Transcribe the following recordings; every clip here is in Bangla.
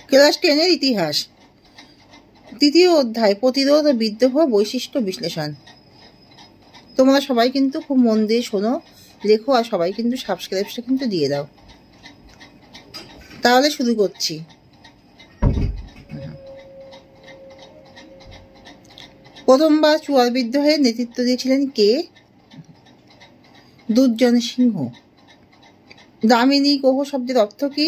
ক্লাস 10-এর ইতিহাস, তৃতীয় অধ্যায় প্রতিরোধ ও বিদ্রোহ বৈশিষ্ট্য বিশ্লেষণ। তোমরা সবাই কিন্তু খুব মন দিয়ে শোনো, লেখো, আর সবাই কিন্তু সাবস্ক্রাইবটা কিন্তু দিয়ে দাও। তাহলে শুরু করছি। প্রথমবার চুয়ার বিদ্রোহের নেতৃত্ব দিয়েছিলেন কে? দুর্জন সিংহ। দামিনী কোহ শব্দের অর্থ কি?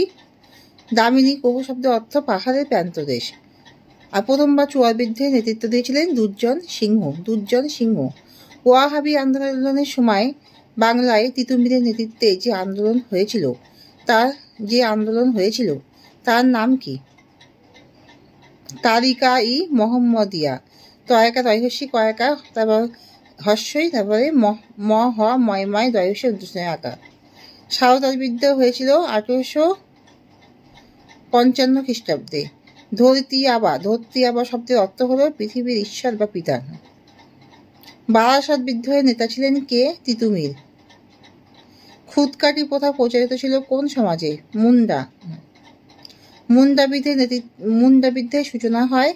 দামিনী কোহ শব্দের অর্থ পাহাড়ের প্রান্তদেশ। আর প্রথমবার চুয়ার বিদ্রোহের নেতৃত্ব দিয়েছিলেন দুর্জন সিংহ। দুর্জন সিংহ। ওয়াহাবি আন্দোলনের সময় বাংলায় তিতুমিরের নেতৃত্বে যে আন্দোলন হয়েছিল তার নাম কি? তারিকা ই মোহাম্মদিয়া। তয়কা দয়হস্যি কয়কা, তারপর হস্যই, তারপরে ম হ ময় দয়হস্যি উদ্দেশ্যে আঁকা। সাঁওতাল বিদ্রোহ হয়েছিল 1855 খ্রিস্টাব্দে। ধরতি আবা শব্দের অর্থ হলো পৃথিবীর ঈশ্বর বা পিতা। বারাসাত বিদ্রোহের নেতা ছিলেন কে? তিতুমির। খুদকাটি প্রথা প্রচারিত ছিল কোন সমাজে? মুন্ডা। মুন্ডা বিদ্রোহের সূচনা হয়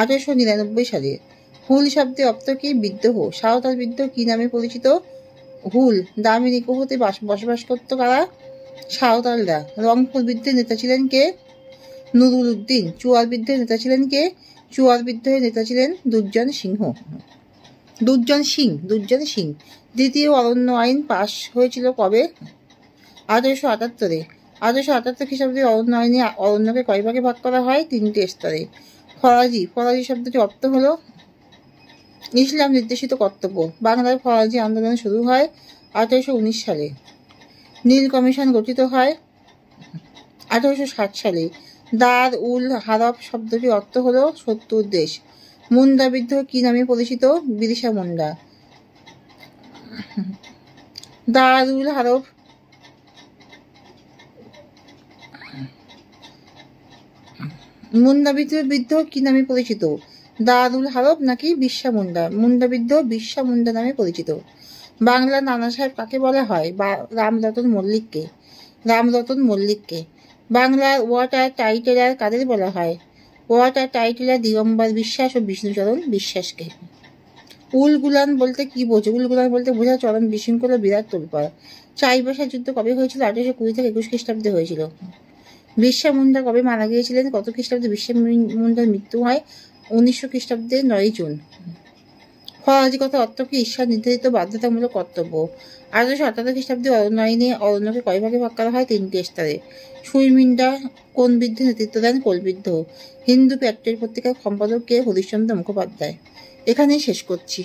1899 সালে। হুল শব্দের অর্থ কি? বিদ্রোহ। সাঁওতাল বিদ্রোহ কি নামে পরিচিত? হুল। দামিনী কোহতে বসবাস করত কারা? সাঁওতালরা। রংপুর বিদ্রোহের নেতা ছিলেন কে? নুরুল উদ্দিন। চুয়ার বিদ্রোহের নেতা ছিলেন কে? চুয়ার বিদ্রোহের নেতা ছিলেন দুর্জন সিংহ। দুর্জন সিং। দ্বিতীয় অরণ্য আইন পাশ হয়েছিল কবে? 1878-এ। 1878 খ্রিস্টাব্দে অরণ্য আইনে অরণ্যকে কয় ভাগে ভাগ করা হয়? 3টে স্তরে। ফরাজি শব্দটির অর্থ হলো ইসলাম নির্দেশিত কর্তব্য। বাংলায় ফরাজি আন্দোলন শুরু হয় 1819 সালে। নীল কমিশন গঠিত হয় 1860 সালে। দার উল হারব শব্দটির অর্থ হলো শত্রুর দেশ। মুন্ডা বিদ্রোহ কি নামে পরিচিত? বিরসা মুন্ডা। দার উল হারব মুন্ডা বিদ্রোহ কি নামে পরিচিত? দারুল হারব নাকি বিরসা মুন্ডা? মুন্ডা বিদ্রোহ বিরসা মুন্ডা নামে পরিচিত। বাংলার নানা সাহেব কাকে বলা হয়? রামরতন মল্লিককে। বাংলার ওয়াটার টাইটেলার কাদের বলা হয়? ওয়াটার টাইটেলার দিগম্বর বিশ্বাস ও বিষ্ণুচরণ বিশ্বাসকে। উলগুলান বলতে কি বোঝো? উলগুলান বলতে বোঝা চরম বিশৃঙ্খলা বিরাট তোলপাড়। চাইবাসার যুদ্ধ কবে হয়েছিল? 1820 থেকে 21 খ্রিস্টাব্দে হয়েছিল। বিরসা মুন্ডা কবে মারা গিয়েছিলেন? কত খ্রিস্টাব্দে বিরসা মুন্ডার মৃত্যু হয়? 1900 খ্রিস্টাব্দের 9 জুন। ফরাজি কথার অর্থ কি? ঈশ্বর নির্ধারিত বাধ্যতামূলক কর্তব্য। 1878 খ্রিস্টাব্দে অরণ্য আইনে অরণ্যকে কয় ভাগে ভাগ করা হয়? 3টে স্তরে। সুইমিন্ডা কোন বিদ্রোহে নেতৃত্ব দেন? কোল বিদ্রোহ। হিন্দু প্যাট্রিয়ট পত্রিকার সম্পাদক কে? হরিশ্চন্দ্র মুখোপাধ্যায়। এখানেই শেষ করছি।